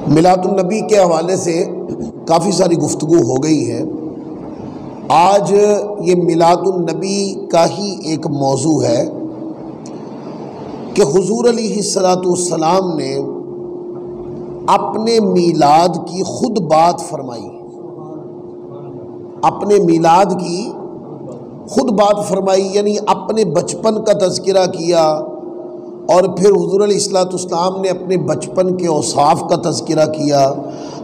میلاد النبی کے حوالے سے کافی ساری گفتگو ہو گئی ہے۔ آج یہ میلاد النبی کا ہی ایک موضوع ہے کہ حضور علیہ السلام نے اپنے میلاد کی خود بات فرمائی، اپنے میلاد کی خود بات فرمائی، یعنی اپنے بچپن کا تذکرہ کیا، اور پھر حضور علیہ السلام نے اپنے بچپن کے اوصاف کا تذکرہ کیا،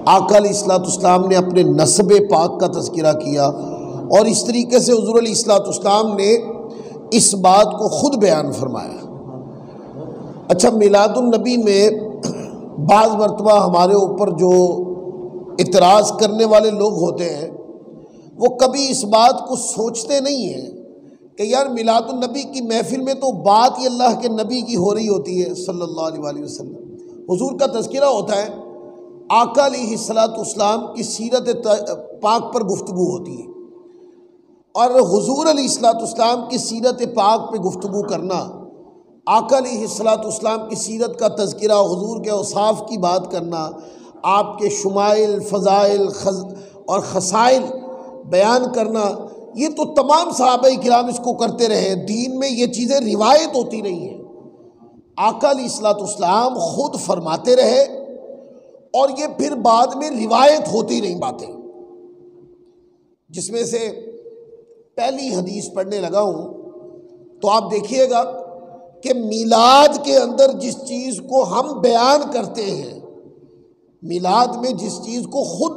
آقا علیہ السلام نے اپنے نسب پاک کا تذکرہ کیا، اور اس طریقے سے حضور علیہ السلام نے اس بات کو خود بیان فرمایا۔ اچھا، میلاد النبی میں بعض مرتبہ ہمارے اوپر جو اعتراض کرنے والے لوگ ہوتے ہیں وہ کبھی اس بات کو سوچتے نہیں ہیں کہ یار میلاد النبی کی محفل میں تو بات ہی اللہ کے نبی کی ہو رہی ہوتی ہے صلی اللہ علیہ وآلہ وسلم، حضور کا تذکرہ ہوتا ہے، آقا علیہ السلام کی سیرت پاک پر گفتگو ہوتی ہے، اور حضور علیہ السلام کی سیرت پاک پہ گفتگو کرنا، آقا علیہ السلام کی سیرت کا تذکرہ، حضور کے اوصاف کی بات کرنا، آپ کے شمائل، فضائل اور خصائل بیان کرنا، یہ تو تمام صحابہ کرام اس کو کرتے رہے، دین میں یہ چیزیں روایت ہوتی رہی ہیں، آقا علیہ السلام خود فرماتے رہے، اور یہ پھر بعد میں روایت ہوتی رہی باتیں، جس میں سے پہلی حدیث پڑھنے لگا ہوں تو آپ دیکھیے گا کہ میلاد کے اندر جس چیز کو ہم بیان کرتے ہیں، میلاد میں جس چیز کو خود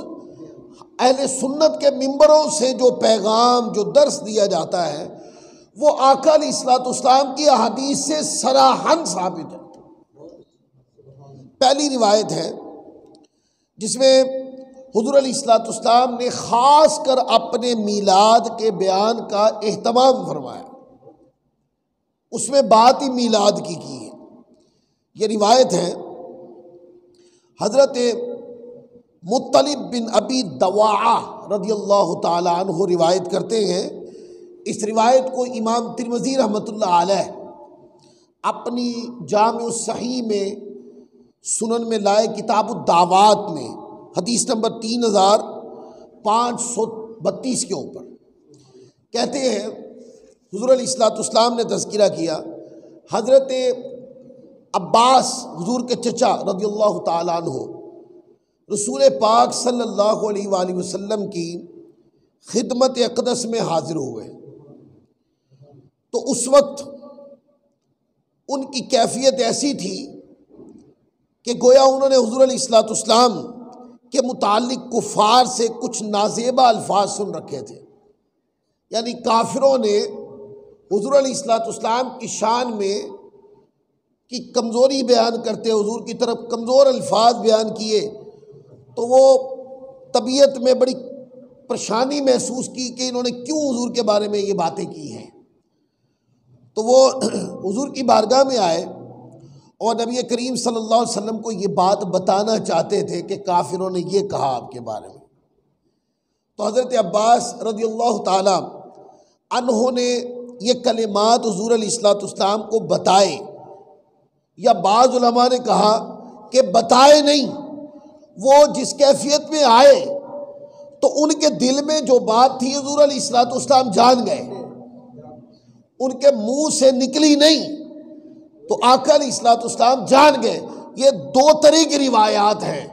اہل سنت کے ممبروں سے جو پیغام، جو درس دیا جاتا ہے، وہ آقا علیہ السلام کی احادیث سے صراحاً ثابت ہے۔ پہلی روایت ہے جس میں حضور علیہ السلام نے خاص کر اپنے میلاد کے بیان کا اہتمام فرمایا، اس میں بات ہی میلاد کی ہے۔ یہ روایت ہے حضرت مطلب بن ابی دواعہ رضی اللہ تعالی عنہ روایت کرتے ہیں۔ اس روایت کو امام ترمذی رحمۃ اللہ علیہ اپنی جامع الصحیح میں، سنن میں لائے، کتاب الدعوات میں حدیث نمبر 3532 کے اوپر کہتے ہیں، حضور علیہ السلام نے تذکرہ کیا، حضرت عباس حضور کے چچا رضی اللہ تعالیٰ عنہ رسول پاک صلی اللہ علیہ وآلہ وسلم کی خدمت اقدس میں حاضر ہوئے، تو اس وقت ان کی کیفیت ایسی تھی کہ گویا انہوں نے حضور علیہ السلام کے متعلق کفار سے کچھ نازیبہ الفاظ سن رکھے تھے، یعنی کافروں نے حضور علیہ السلام کی شان میں کی کمزوری بیان کرتے، حضور کی طرف کمزور الفاظ بیان کیے، تو وہ طبیعت میں بڑی پریشانی محسوس کی کہ انہوں نے کیوں حضور کے بارے میں یہ باتیں کی ہیں، تو وہ حضور کی بارگاہ میں آئے اور نبی کریم صلی اللہ علیہ وسلم کو یہ بات بتانا چاہتے تھے کہ کافروں نے یہ کہا آپ کے بارے میں۔ تو حضرت عباس رضی اللہ تعالیٰ عنہ نے یہ کلمات حضور علیہ السلام کو بتائے، یا بعض علماء نے کہا کہ بتائے نہیں، وہ جس کیفیت میں آئے تو ان کے دل میں جو بات تھی حضور علیہ السلام جان گئے، ان کے منہ سے نکلی نہیں، تو آقا علیہ السلام جان گئے۔ یہ دو طرح کی روایات ہیں،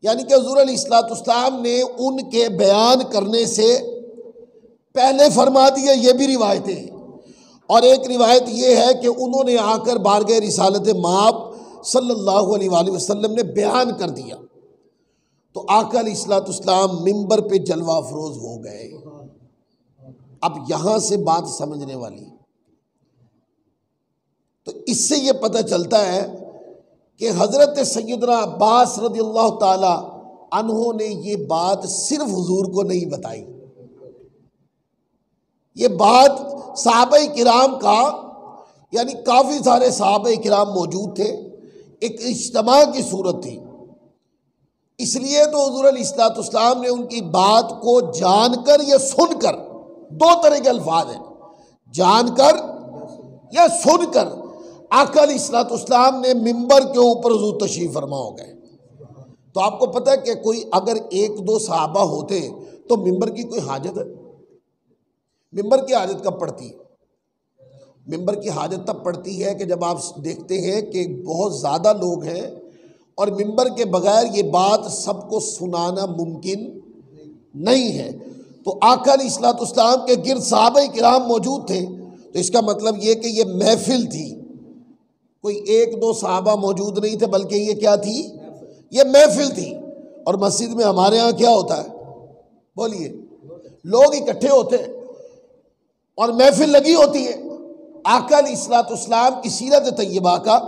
یعنی کہ حضور علیہ السلام نے ان کے بیان کرنے سے پہلے فرما دیا، یہ بھی روایتیں ہیں، اور ایک روایت یہ ہے کہ انہوں نے آ کر بارگاہ رسالت مآب صلی اللہ علیہ وآلہ وسلم نے بیان کر دیا، تو آقا علیہ السلام ممبر پہ جلوہ افروز ہو گئے۔ اب یہاں سے بات سمجھنے والی، تو اس سے یہ پتہ چلتا ہے کہ حضرت سیدنا عباس رضی اللہ تعالی عنہ نے یہ بات صرف حضور کو نہیں بتائی، یہ بات صحابہ کرام کا، یعنی کافی سارے صحابہ کرام موجود تھے، ایک اجتماع کی صورت تھی، اس لیے تو حضور علیہ السلام نے ان کی بات کو جان کر یا سن کر، دو طرح کے الفاظ ہیں، جان کر یا سن کر، آقا علیہ السلام نے ممبر کے اوپر حضور تشریف فرما ہو گئے، تو آپ کو پتہ ہے کہ کوئی اگر ایک دو صحابہ ہوتے تو ممبر کی کوئی حاجت ہے؟ ممبر کی حاجت کب پڑتی ہے؟ ممبر کی حاجت تب پڑتی ہے کہ جب آپ دیکھتے ہیں کہ بہت زیادہ لوگ ہیں اور ممبر کے بغیر یہ بات سب کو سنانا ممکن نہیں ہے۔ تو آقا علیہ الصلوۃ والسلام کے گرد صحابہ کرام موجود تھے، تو اس کا مطلب یہ کہ یہ محفل تھی، کوئی ایک دو صحابہ موجود نہیں تھے، بلکہ یہ کیا تھی؟ یہ محفل تھی۔ اور مسجد میں ہمارے ہاں کیا ہوتا ہے؟ بولیے، لوگ اکٹھے ہوتے ہیں اور محفل لگی ہوتی ہے، آقا علیہ الصلوۃ والسلام کی سیرت طیبہ کا،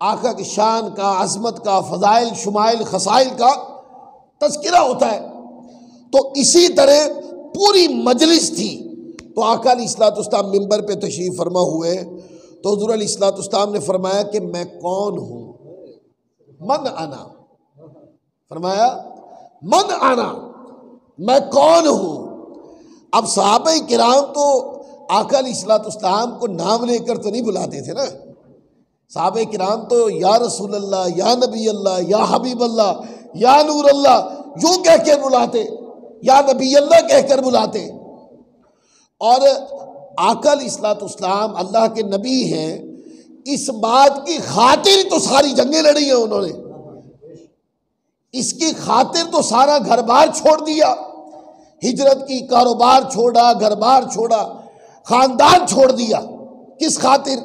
آقا کی شان کا، عظمت کا، فضائل شمائل خصائل کا تذکرہ ہوتا ہے۔ تو اسی طرح پوری مجلس تھی، تو آقا علیہ الصلوۃ والسلام ممبر پہ تشریف فرما ہوئے، تو حضور علیہ الصلوۃ والسلام نے فرمایا کہ میں کون ہوں؟ من انا، فرمایا من انا، میں کون ہوں؟ اب صحابہ کرام تو آقا علیہ الصلوۃ والسلام کو نام لے کر تو نہیں بلاتے تھے نا، صحابہ کرام تو یا رسول اللہ، یا نبی اللہ، یا حبیب اللہ، یا نور اللہ یوں کہہ کر بلاتے، یا نبی اللہ کہہ کر بلاتے۔ اور آقا علیہ الصلوۃ والسلام اللہ کے نبی ہیں، اس بات کی خاطر تو ساری جنگیں لڑی ہیں انہوں نے، اس کی خاطر تو سارا گھر بار چھوڑ دیا، ہجرت کی، کاروبار چھوڑا، گھر بار چھوڑا، خاندان چھوڑ دیا، کس خاطر؟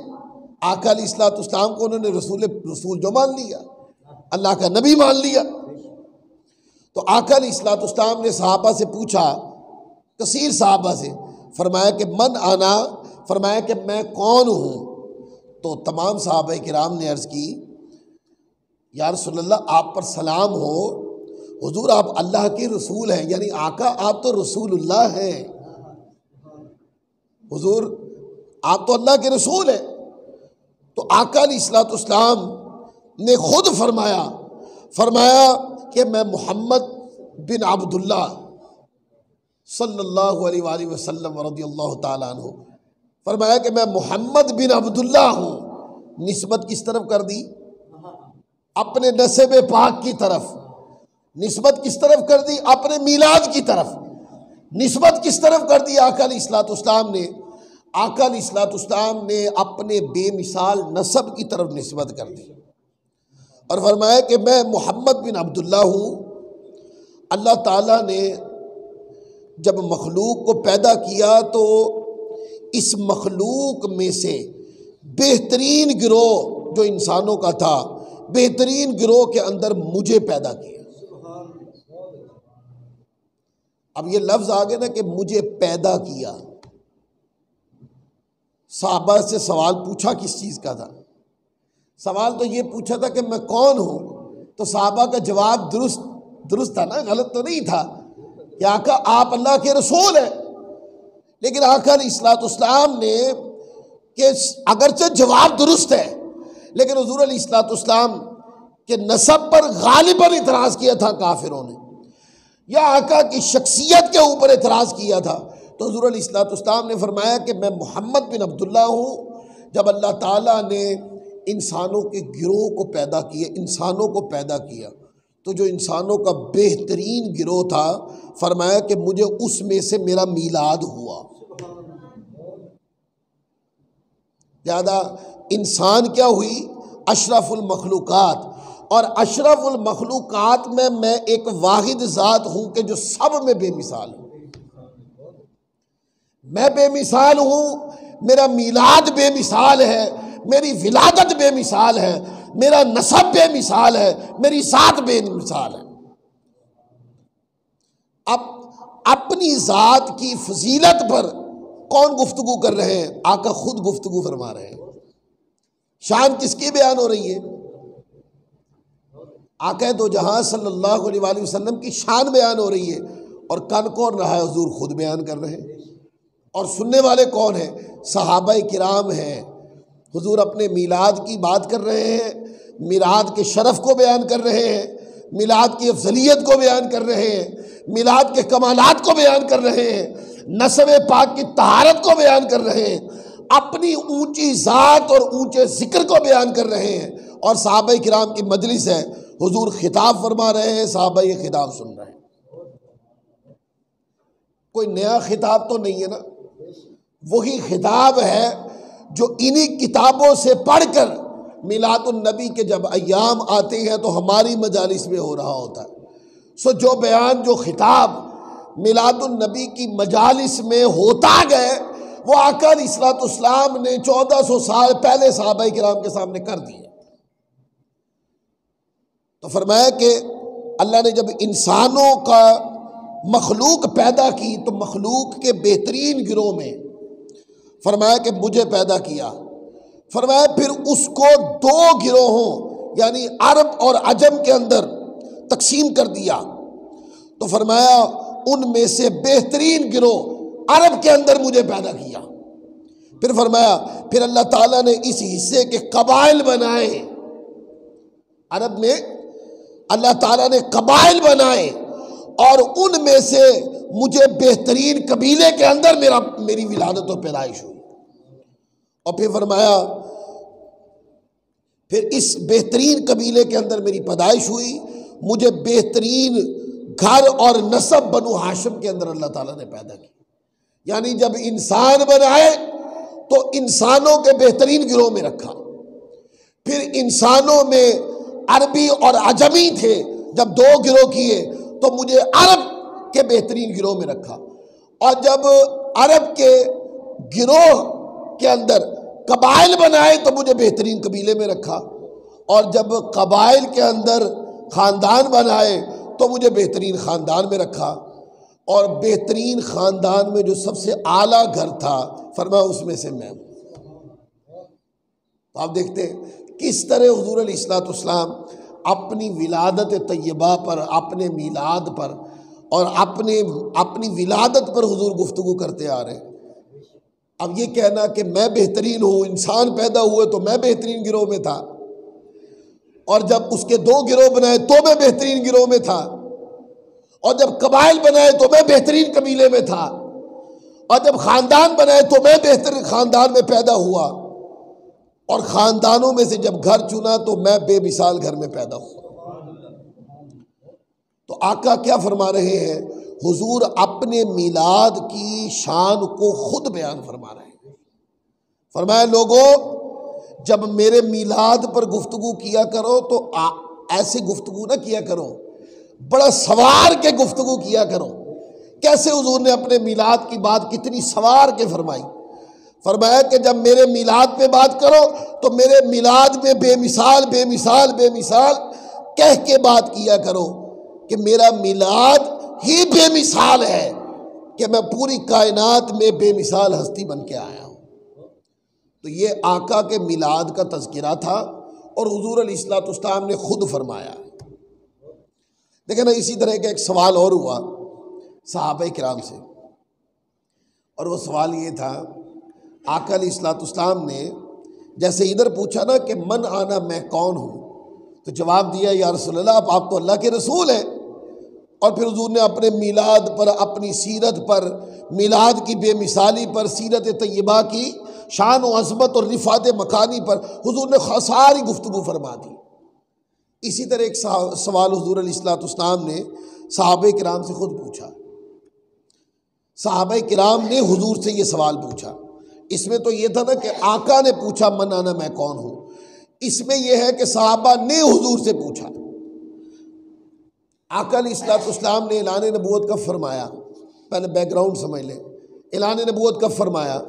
آقا علیہ الصلوۃ والسلام کو انہوں نے رسول جو مان لیا، اللہ کا نبی مان لیا۔ تو آقا علیہ الصلوۃ والسلام نے صحابہ سے پوچھا، کثیر صحابہ سے، فرمایا کہ من انا، فرمایا کہ میں کون ہوں؟ تو تمام صحابہ کرام نے عرض کی، یا رسول اللہ آپ پر سلام ہو، حضور آپ اللہ کے رسول ہیں، یعنی آقا آپ تو رسول اللہ ہیں، حضور آپ تو اللہ کے رسول ہیں۔ تو آقا علیہ الصلوۃ والسلام نے خود فرمایا کہ میں محمد بن عبداللہ صلی اللہ علیہ وآلہ وسلم رضی اللہ تعالیٰ عنہ، فرمایا کہ میں محمد بن عبداللہ ہوں۔ نسبت کس طرف کر دی؟ اپنے نسب پاک کی طرف۔ نسبت کس طرف کر دی؟ اپنے میلاد کی طرف۔ نسبت کس طرف کر دی آقا علیہ الصلوۃ والسلام نے؟ آقا علیہ الصلوۃ والسلام نے اپنے بے مثال نسب کی طرف نسبت کر دی اور فرمایا کہ میں محمد بن عبداللہ ہوں۔ اللہ تعالیٰ نے جب مخلوق کو پیدا کیا تو اس مخلوق میں سے بہترین گروہ جو انسانوں کا تھا، بہترین گروہ کے اندر مجھے پیدا کیا۔ اب یہ لفظ آگے نا کہ مجھے پیدا کیا، صحابہ سے سوال پوچھا کس چیز کا تھا؟ سوال تو یہ پوچھا تھا کہ میں کون ہوں، تو صحابہ کا جواب درست تھا نا، غلط تو نہیں تھا کہ آقا آپ اللہ کے رسول ہیں۔ لیکن آقا علیہ الصلوۃ والسلام نے کہ اگرچہ جواب درست ہے، لیکن حضور علیہ الصلوۃ والسلام کے نسب پر غالباً اعتراض کیا تھا کافروں نے، یا آقا کی شخصیت کے اوپر اعتراض کیا تھا۔ تو حضور علیہ الصلوۃ والسلام نے فرمایا کہ میں محمد بن عبداللہ ہوں۔ جب اللہ تعالیٰ نے انسانوں کے گروہ کو پیدا کیا، انسانوں کو پیدا کیا، تو جو انسانوں کا بہترین گروہ تھا، فرمایا کہ مجھے اس میں سے میرا میلاد ہوا۔ لہذا انسان کیا ہوئی؟ اشرف المخلوقات، اور اشرف المخلوقات میں ایک واحد ذات ہوں کہ جو سب میں بے مثال ہوں۔ میں بے مثال ہوں، میرا میلاد بے مثال ہے، میری ولادت بے مثال ہے، میرا نسب بے مثال ہے، میری ذات بے مثال ہے۔ اب اپنی ذات کی فضیلت پر کون گفتگو کر رہے ہیں؟ آقا خود گفتگو فرما رہے ہیں۔ شان کس کی بیان ہو رہی ہے؟ آقا دو جہاں صلی اللہ علیہ وآلہ وسلم کی شان بیان ہو رہی ہے، اور کن کون رہا ہے؟ حضور خود بیان کر رہے ہیں، اور سننے والے کون ہیں؟ صحابہ کرام ہیں۔ حضور اپنے میلاد کی بات کر رہے ہیں، میلاد کے شرف کو بیان کر رہے ہیں، میلاد کی افضلیت کو بیان کر رہے ہیں، میلاد کے کمالات کو بیان کر رہے ہیں، نسب پاک کی طہارت کو بیان کر رہے ہیں، اپنی اونچی ذات اور اونچے ذکر کو بیان کر رہے ہیں۔ اور صحابہ کرام کی مجلس ہے، حضور خطاب فرما رہے ہیں، صحابہ یہ خطاب سن رہے ہیں۔ کوئی نیا خطاب تو نہیں ہے نا، وہی خطاب ہے جو انہی کتابوں سے پڑھ کر میلاد النبی کے جب ایام آتے ہیں تو ہماری مجالس میں ہو رہا ہوتا ہے۔ سو جو بیان، جو خطاب میلاد النبی کی مجالس میں ہوتا گئے، وہ آقا علیہ الصلوۃ والسلام نے 1400 سال پہلے صحابہ کرام کے سامنے کر دیے۔ تو فرمایا کہ اللہ نے جب انسانوں کا مخلوق پیدا کی تو مخلوق کے بہترین گروہ میں فرمایا کہ مجھے پیدا کیا۔ فرمایا پھر اس کو 2 گروہوں یعنی عرب اور عجم کے اندر تقسیم کر دیا۔ تو فرمایا ان میں سے بہترین گروہ عرب کے اندر مجھے پیدا کیا۔ پھر فرمایا پھر اللہ تعالیٰ نے اس حصے کے قبائل بنائے، عرب میں اللہ تعالیٰ نے قبائل بنائے اور ان میں سے مجھے بہترین قبیلے کے اندر میری ولادت و پیدائش ہوئی۔ اور پھر فرمایا پھر اس بہترین قبیلے کے اندر میری پیدائش ہوئی، مجھے بہترین گھر اور نسب بنو ہاشم کے اندر اللہ تعالیٰ نے پیدا کی۔ یعنی جب انسان بنائے تو انسانوں کے بہترین گروہ میں رکھا، پھر انسانوں میں عربی اور عجمی تھے، جب 2 گروہ کیے تو مجھے عرب کے بہترین گروہ میں رکھا، اور جب عرب کے گروہ کے اندر قبائل بنائے تو مجھے بہترین قبیلے میں رکھا، اور جب قبائل کے اندر خاندان بنائے تو مجھے بہترین خاندان میں رکھا، اور بہترین خاندان میں جو سب سے اعلیٰ گھر تھا فرمایا اس میں سے میں ہوں۔ تو آپ دیکھتے ہیں کس طرح حضور علیہ الصلوۃ والسلام اپنی ولادت طیبہ پر، اپنے میلاد پر اور اپنی ولادت پر حضور گفتگو کرتے آ رہے ہیں۔ اب یہ کہنا کہ میں بہترین ہوں، انسان پیدا ہوئے تو میں بہترین گروہ میں تھا، اور جب اس کے 2 گروہ بنائے تو میں بہترین گروہ میں تھا، اور جب قبائل بنائے تو میں بہترین قبیلے میں تھا، اور جب خاندان بنائے تو میں بہترین خاندان میں پیدا ہوا، اور خاندانوں میں سے جب گھر چنا تو میں بے مثال گھر میں پیدا ہوا۔ تو آقا کیا فرما رہے ہیں؟ حضور اپنے میلاد کی شان کو خود بیان فرما رہے ہیں۔ فرمایا لوگوں جب میرے میلاد پر گفتگو کیا کرو تو ایسے گفتگو نہ کیا کرو، بڑا سوار کے گفتگو کیا کرو۔ کیسے حضور نے اپنے میلاد کی بات کتنی سوار کے فرمائی؟ فرمایا کہ جب میرے میلاد پہ بات کرو تو میرے میلاد میں بے مثال بے مثال بے مثال کہہ کے بات کیا کرو کہ میرا میلاد ہی بے مثال ہے، کہ میں پوری کائنات میں بے مثال ہستی بن کے آیا ہوں۔ تو یہ آقا کے میلاد کا تذکرہ تھا، اور حضور علیہ الصلوۃ والسلام نے خود فرمایا۔ دیکھیں نا، اسی طرح کا ایک سوال اور ہوا صحابہ کرام سے، اور وہ سوال یہ تھا، آقا علیہ الصلوۃ والسلام نے جیسے ادھر پوچھا نا کہ من آنا، میں کون ہوں، تو جواب دیا یا رسول اللہ آپ تو اللہ کے رسول ہیں۔ اور پھر حضور نے اپنے میلاد پر، اپنی سیرت پر، میلاد کی بے مثالی پر، سیرت طیبہ کی شان و عظمت اور رفعت مکانی پر حضور نے ساری گفتگو فرما دی۔ اسی طرح ایک سوال حضور علیہ الصلوۃ والسلام نے صحابہ کرام سے خود پوچھا۔ صحابہ کرام نے حضور سے یہ سوال پوچھا۔ اس میں تو یہ تھا نا کہ آقا نے پوچھا من آنا، میں کون ہوں۔ اس میں یہ ہے کہ صحابہ نے حضور سے پوچھا۔ آقا علیہ الصلوۃ والسلام نے اعلان نبوت کب فرمایا؟ پہلے بیک گراؤنڈ سمجھ لیں۔ اعلان نبوت کب فرمایا؟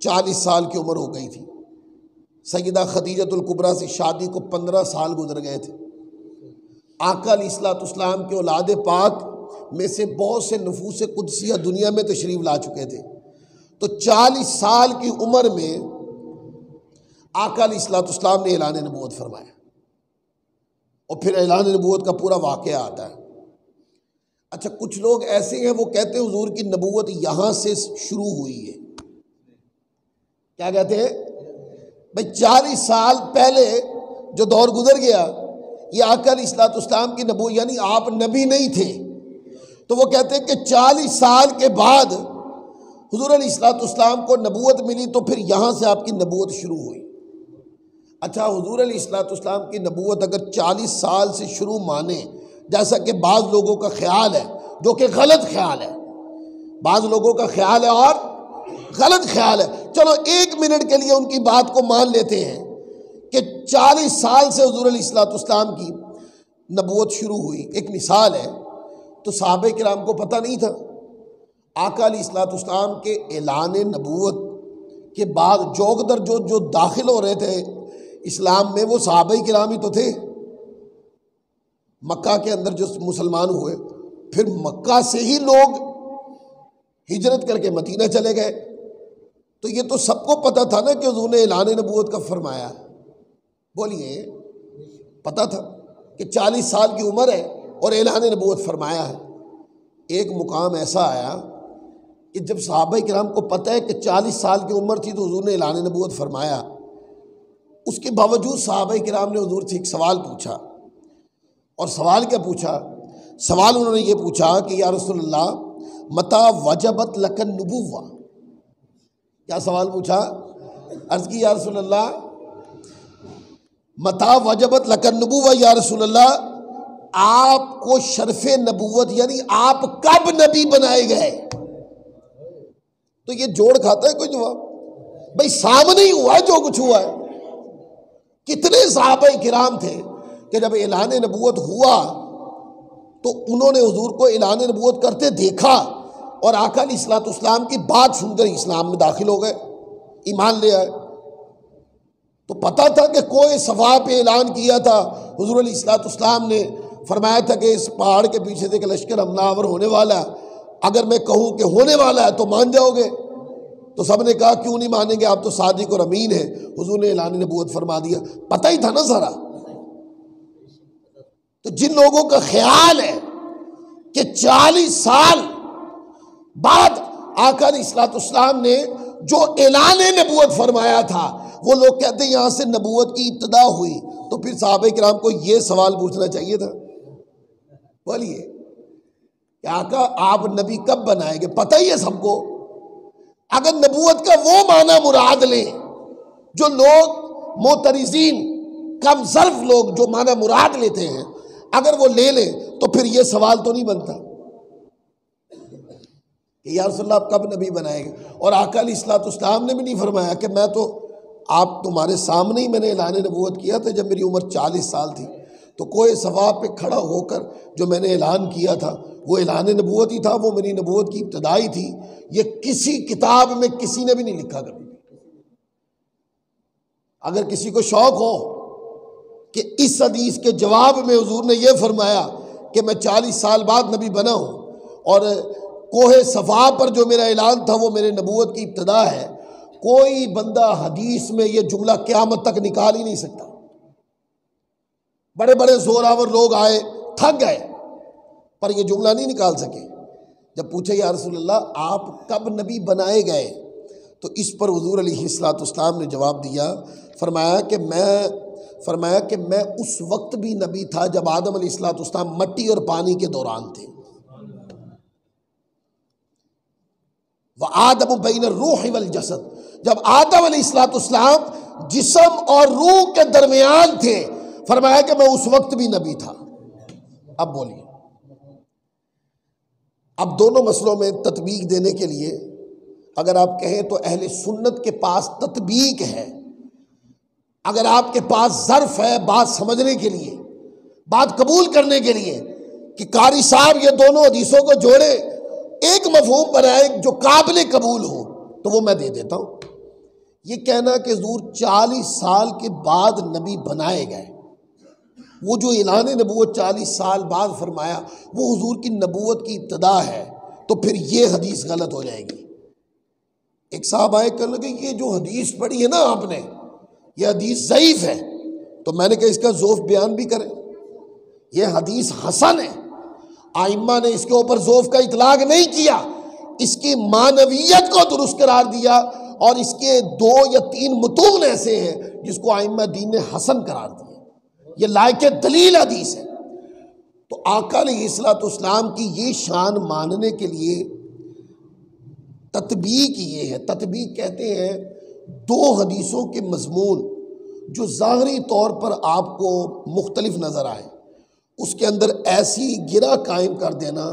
40 سال کی عمر ہو گئی تھی۔ سیدہ خدیجۃ الکبریٰ سے شادی کو 15 سال گزر گئے تھے۔ آقا علیہ الصلوۃ والسلام کے اولاد پاک میں سے بہت سے نفوس قدسیہ دنیا میں تشریف لا چکے تھے۔ تو 40 سال کی عمر میں آقا علیہ الصلوۃ والسلام نے اعلان نبوت فرمایا، اور پھر اعلان نبوت کا پورا واقعہ آتا ہے۔ اچھا، کچھ لوگ ایسے ہیں وہ کہتے ہیں حضور کی نبوت یہاں سے شروع ہوئی ہے۔ کیا کہتے ہیں بھائی؟ 40 سال پہلے جو دور گزر گیا یہ آقا علیہ الصلوۃ والسلام کی نبوت، یعنی آپ نبی نہیں تھے، تو وہ کہتے ہیں کہ 40 سال کے بعد حضور علیہ الصلوۃ والسلام کو نبوت ملی، تو پھر یہاں سے آپ کی نبوت شروع ہوئی۔ اچھا حضور علیہ الصلوۃ والسلام کی نبوت اگر 40 سال سے شروع مانے، جیسا کہ بعض لوگوں کا خیال ہے، جو کہ غلط خیال ہے، بعض لوگوں کا خیال ہے اور غلط خیال ہے، چلو 1 منٹ کے لیے ان کی بات کو مان لیتے ہیں کہ 40 سال سے حضور علیہ الصلوۃ والسلام کی نبوت شروع ہوئی، ایک مثال ہے، تو صحابہ کرام کو پتہ نہیں تھا؟ آقا علیہ الصلوۃ والسلام کے اعلان نبوت کے بعد جوگ در جو داخل ہو رہے تھے اسلام میں، وہ صحابہ کرام ہی تو تھے۔ مکہ کے اندر جو مسلمان ہوئے، پھر مکہ سے ہی لوگ ہجرت کر کے مدینہ چلے گئے، تو یہ تو سب کو پتہ تھا نا کہ حضور نے اعلان نبوت کب فرمایا؟ بولیے، پتہ تھا کہ 40 سال کی عمر ہے اور اعلان نبوت فرمایا ہے۔ ایک مقام ایسا آیا کہ جب صحابہ کرام کو پتہ ہے کہ 40 سال کی عمر تھی تو حضور نے اعلان نبوت فرمایا، اس کے باوجود صحابہ کرام نے حضور سے ایک سوال پوچھا، اور سوال کیا پوچھا؟ سوال انہوں نے یہ پوچھا کہ یا رسول اللہ متی وجبت لک النبوہ۔ کیا سوال پوچھا؟ عرض کی یا رسول اللہ متی وجبت لک النبوہ، یا رسول اللہ آپ کو شرف نبوت یعنی آپ کب نبی بنائے گئے؟ تو یہ جوڑ کھاتا ہے کوئی جواب؟ بھائی سامنے ہی ہوا ہے جو کچھ ہوا ہے۔ کتنے صحابہ کرام تھے کہ جب اعلان نبوت ہوا تو انہوں نے حضور کو اعلان نبوت کرتے دیکھا اور آقا علیہ الصلوۃ والسلام کی بات سن کر اسلام میں داخل ہو گئے، ایمان لے آئے۔ تو پتہ تھا کہ کوئی صفا پہ اعلان کیا تھا، حضور علیہ الصلوۃ والسلام نے فرمایا تھا کہ اس پہاڑ کے پیچھے سے ایک لشکر حملہ آور ہونے والا ہے، اگر میں کہوں کہ ہونے والا ہے تو مان جاؤ گے؟ تو سب نے کہا کیوں نہیں مانیں گے، آپ تو صادق اور امین ہیں۔ حضور نے اعلان نبوت فرما دیا، پتہ ہی تھا نا سارا۔ تو جن لوگوں کا خیال ہے کہ 40 سال بعد آقا علیہ الصلوۃ والسلام نے جو اعلان نبوت فرمایا تھا، وہ لوگ کہتے ہیں یہاں سے نبوت کی ابتدا ہوئی، تو پھر صحابہ کرام کو یہ سوال پوچھنا چاہیے تھا، بولیے کہ آقا آپ نبی کب بنائیں گے؟ پتہ ہی ہے سب کو۔ اگر نبوت کا وہ معنی مراد لیں جو لوگ معترضین کم ظرف لوگ جو معنی مراد لیتے ہیں، اگر وہ لے لیں تو پھر یہ سوال تو نہیں بنتا کہ یا رسول اللہ آپ کب نبی بنائیں گے؟ اور آقا علیہ الصلوۃ والسلام نے بھی نہیں فرمایا کہ میں تو آپ تمہارے سامنے ہی میں نے اعلان نبوت کیا تھا جب میری عمر 40 سال تھی، تو کوئی صفا پہ کھڑا ہو کر جو میں نے اعلان کیا تھا وہ اعلان نبوت ہی تھا، وہ میری نبوت کی ابتدائی تھی۔ یہ کسی کتاب میں کسی نے بھی نہیں لکھا کبھی۔ اگر کسی کو شوق ہو کہ اس حدیث کے جواب میں حضور نے یہ فرمایا کہ میں 40 سال بعد نبی بنا ہوں اور کوہ صفا پر جو میرا اعلان تھا وہ میرے نبوت کی ابتدا ہے، کوئی بندہ حدیث میں یہ جملہ قیامت تک نکال ہی نہیں سکتا۔ بڑے بڑے زوراور لوگ آئے، تھک گئے، پر یہ جملہ نہیں نکال سکے۔ جب پوچھے یا رسول اللہ آپ کب نبی بنائے گئے، تو اس پر حضور علیہ الصلوۃ والسلام نے جواب دیا، فرمایا کہ میں اس وقت بھی نبی تھا جب آدم علیہ الصلوۃ والسلام مٹی اور پانی کے دوران تھے۔ وآدم بین الروح والجسد، جب آدم علیہ الصلوۃ والسلام جسم اور روح کے درمیان تھے، فرمایا کہ میں اس وقت بھی نبی تھا۔ اب بولیے، اب دونوں مسئلوں میں تطبیق دینے کے لیے اگر آپ کہیں تو اہل سنت کے پاس تطبیق ہے، اگر آپ کے پاس ظرف ہے بات سمجھنے کے لیے، بات قبول کرنے کے لیے کہ قاری صاحب یہ دونوں حدیثوں کو جوڑے ایک مفہوم بنائے جو قابل قبول ہو، تو وہ میں دے دیتا ہوں۔ یہ کہنا کہ حضور 40 سال کے بعد نبی بنائے گئے، وہ جو اعلان نبوت 40 سال بعد فرمایا وہ حضور کی نبوت کی ابتدا ہے، تو پھر یہ حدیث غلط ہو جائے گی۔ ایک صاحب آئے کہنے لگے یہ جو حدیث پڑھی ہے نا آپ نے، یہ حدیث ضعیف ہے، تو میں نے کہا اس کا ضعف بیان بھی کریں۔ یہ حدیث حسن ہے، ائمہ نے اس کے اوپر ضعف کا اطلاق نہیں کیا، اس کی معنویت کو درست قرار دیا، اور اس کے 2 یا 3 متون ایسے ہیں جس کو ائمہ دین نے حسن قرار دیا، یہ لائق دلیل حدیث ہے۔ تو آقا علیہ الصلوۃ والسلام کی یہ شان ماننے کے لیے تطبیق یہ ہے، تطبیق کہتے ہیں 2 حدیثوں کے مضمون جو ظاہری طور پر آپ کو مختلف نظر آئے، اس کے اندر ایسی گرہ قائم کر دینا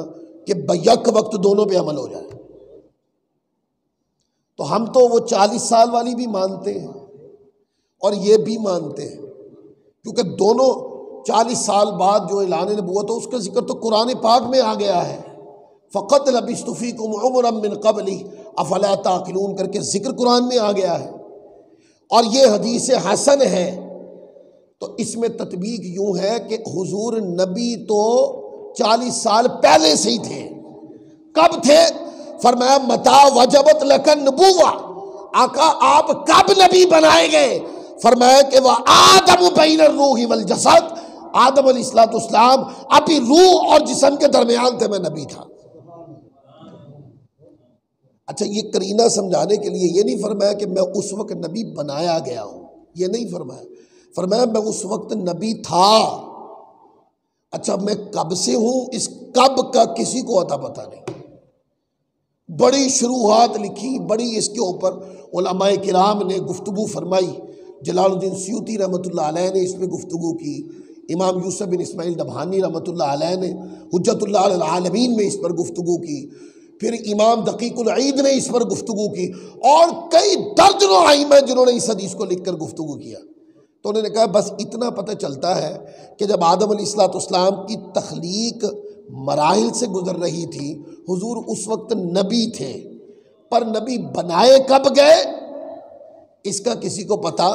کہ بیک وقت دونوں پہ عمل ہو جائے۔ تو ہم تو وہ 40 سال والی بھی مانتے ہیں اور یہ بھی مانتے ہیں، کیونکہ دونوں 40 سال بعد جو اعلان نبوت ہو اس کا ذکر تو قرآن پاک میں آ گیا ہے، فقط لبثت فیکم عمرا من قبلی افلا تعقلون کر کے ذکر قرآن میں آ گیا ہے، اور یہ حدیث حسن ہے۔ تو اس میں تطبیق یوں ہے کہ حضور نبی تو 40 سال پہلے سے ہی تھے۔ کب تھے؟ فرمایا متا وجبت لکن نبوہ، آقا آپ کب نبی بنائے گئے؟ فرمایا کہ وہ آدم بین الروح والجسد، آدم علیہ السلام ابھی روح اور جسم کے درمیان تھے، میں نبی تھا۔ اچھا، یہ قرینہ سمجھانے کے لیے یہ نہیں فرمایا کہ میں اس وقت نبی بنایا گیا ہوں، یہ نہیں فرمایا، فرمایا میں اس وقت نبی تھا۔ اچھا، میں کب سے ہوں، اس کب کا کسی کو عطا پتہ نہیں۔ بڑی شروحات لکھی، بڑی اس کے اوپر علماء کرام نے گفتگو فرمائی، جلال الدین سیوطی رحمۃ اللہ علیہ نے اس میں گفتگو کی، امام یوسف بن اسماعیل نبہانی رحمۃ اللہ علیہ نے حجت اللہ علی العالمین میں اس پر گفتگو کی، پھر امام دقیق العید نے اس پر گفتگو کی، اور کئی درجنوں ائمہ جنہوں نے اس حدیث کو لکھ کر گفتگو کیا۔ تو انہوں نے کہا بس اتنا پتہ چلتا ہے کہ جب آدم علیہ السلام کی تخلیق مراحل سے گزر رہی تھی، حضور اس وقت نبی تھے، پر نبی بنائے کب گئے اس کا کسی کو پتہ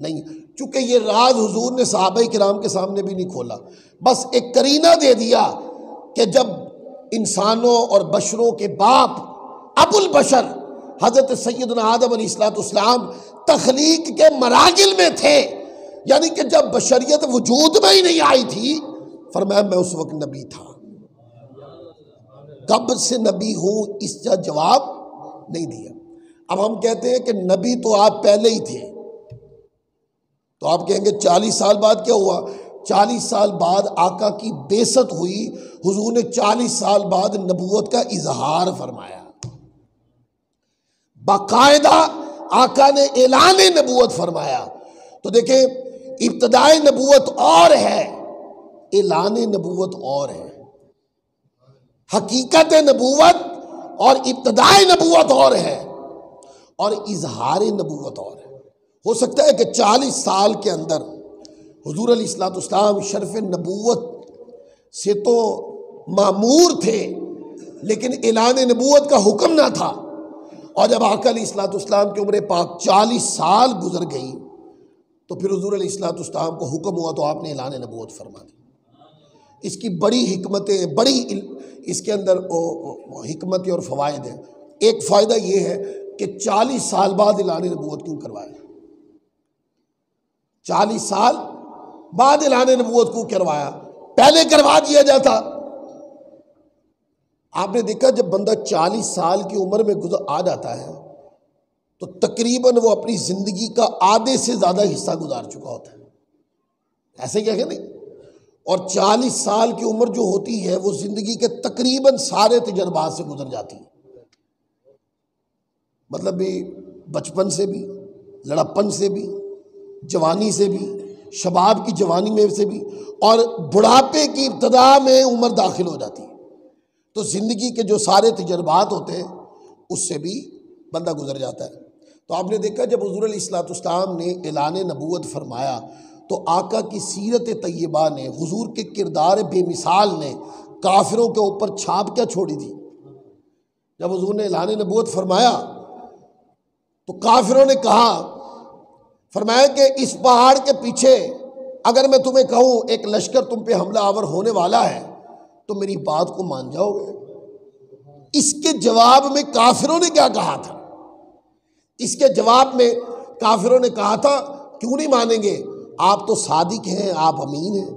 نہیں، چونکہ یہ راز حضور نے صحابہ کرام کے سامنے بھی نہیں کھولا، بس ایک قرینہ دے دیا کہ جب انسانوں اور بشروں کے باپ ابو البشر حضرت سیدنا آدم علیہ السلام تخلیق کے مراحل میں تھے، یعنی کہ جب بشریت وجود میں ہی نہیں آئی تھی، فرمایا میں اس وقت نبی تھا۔ کب سے نبی ہوں اس کا جواب نہیں دیا۔ اب ہم کہتے ہیں کہ نبی تو آپ پہلے ہی تھے، تو آپ کہیں گے 40 سال بعد کیا ہوا؟ 40 سال بعد آقا کی بعثت ہوئی، حضور نے 40 سال بعد نبوت کا اظہار فرمایا، باقاعدہ آقا نے اعلان نبوت فرمایا۔ تو دیکھیں، ابتدائے نبوت اور ہے، اعلان نبوت اور ہے، حقیقت نبوت اور ابتدائے نبوت اور ہے، اور اظہار نبوت اور ہے۔ ہو سکتا ہے کہ 40 سال کے اندر حضور علیہ السلام شرف نبوت سے تو مامور تھے، لیکن اعلان نبوت کا حکم نہ تھا، اور جب آقا علیہ السلام کی عمر پاک 40 سال گزر گئی تو پھر حضور علیہ السلام کو حکم ہوا تو آپ نے اعلان نبوت فرما دی۔ اس کی بڑی حکمتیں، بڑی اس کے اندر حکمتیں اور فوائد ہیں۔ ایک فائدہ یہ ہے کہ 40 سال بعد اعلان نبوت کیوں کروایا؟ 40 سال بعد اعلان نبوت کیوں کروایا؟ پہلے کروا دیا جاتا۔ آپ نے دیکھا جب بندہ 40 سال کی عمر میں آ جاتا ہے تو تقریباً وہ اپنی زندگی کا آدھے سے زیادہ حصہ گزار چکا ہوتا ہے، ایسے کیا کہ نہیں؟ اور 40 سال کی عمر جو ہوتی ہے وہ زندگی کے تقریباً سارے تجربات سے گزر جاتی ہے، مطلب بھی بچپن سے بھی، لڑپن سے بھی، جوانی سے بھی، شباب کی جوانی میں سے بھی، اور بڑھاپے کی ابتدا میں عمر داخل ہو جاتی ہے، تو زندگی کے جو سارے تجربات ہوتے ہیں اس سے بھی بندہ گزر جاتا ہے۔ تو آپ نے دیکھا جب حضور علیہ السلام نے اعلان نبوت فرمایا تو آقا کی سیرت طیبہ نے، حضور کے کردار بے مثال نے کافروں کے اوپر چھاپ کیا چھوڑی تھی؟ جب حضور نے اعلان نبوت فرمایا تو کافروں نے کہا، فرمایا کہ اس پہاڑ کے پیچھے اگر میں تمہیں کہوں ایک لشکر تم پہ حملہ آور ہونے والا ہے تو میری بات کو مان جاؤ گے؟ اس کے جواب میں کافروں نے کیا کہا تھا؟ اس کے جواب میں کافروں نے کہا تھا کیوں نہیں مانیں گے، آپ تو صادق ہیں، آپ امین ہیں۔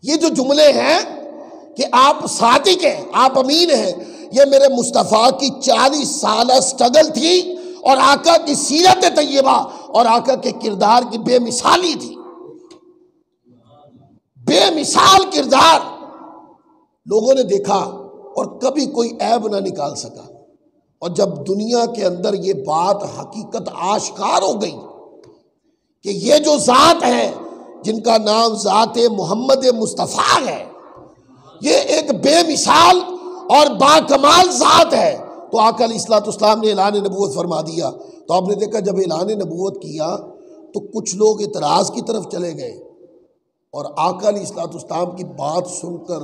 یہ جو جملے ہیں کہ آپ صادق ہیں، آپ امین ہیں، یہ میرے مصطفیٰ کی 40 سالہ سٹرگل تھی، اور آقا کی سیرت طیبہ اور آقا کے کردار کی بے مثالی تھی، بے مثال کردار لوگوں نے دیکھا اور کبھی کوئی عیب نہ نکال سکا، اور جب دنیا کے اندر یہ بات حقیقت آشکار ہو گئی کہ یہ جو ذات ہے جن کا نام ذات محمد مصطفیٰ ہے، یہ ایک بے مثال اور باکمال ذات ہے، تو آقا علیہ الصلوۃ والسلام نے اعلان نبوت فرما دیا۔ تو آپ نے دیکھا جب اعلان نبوت کیا تو کچھ لوگ اعتراض کی طرف چلے گئے، اور آقا علیہ الصلوۃ والسلام کی بات سن کر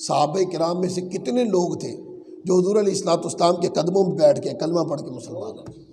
صحابہ کرام میں سے کتنے لوگ تھے جو حضور علیہ الصلوۃ والسلام کے قدموں میں بیٹھ کے کلمہ پڑھ کے مسلمان ہیں۔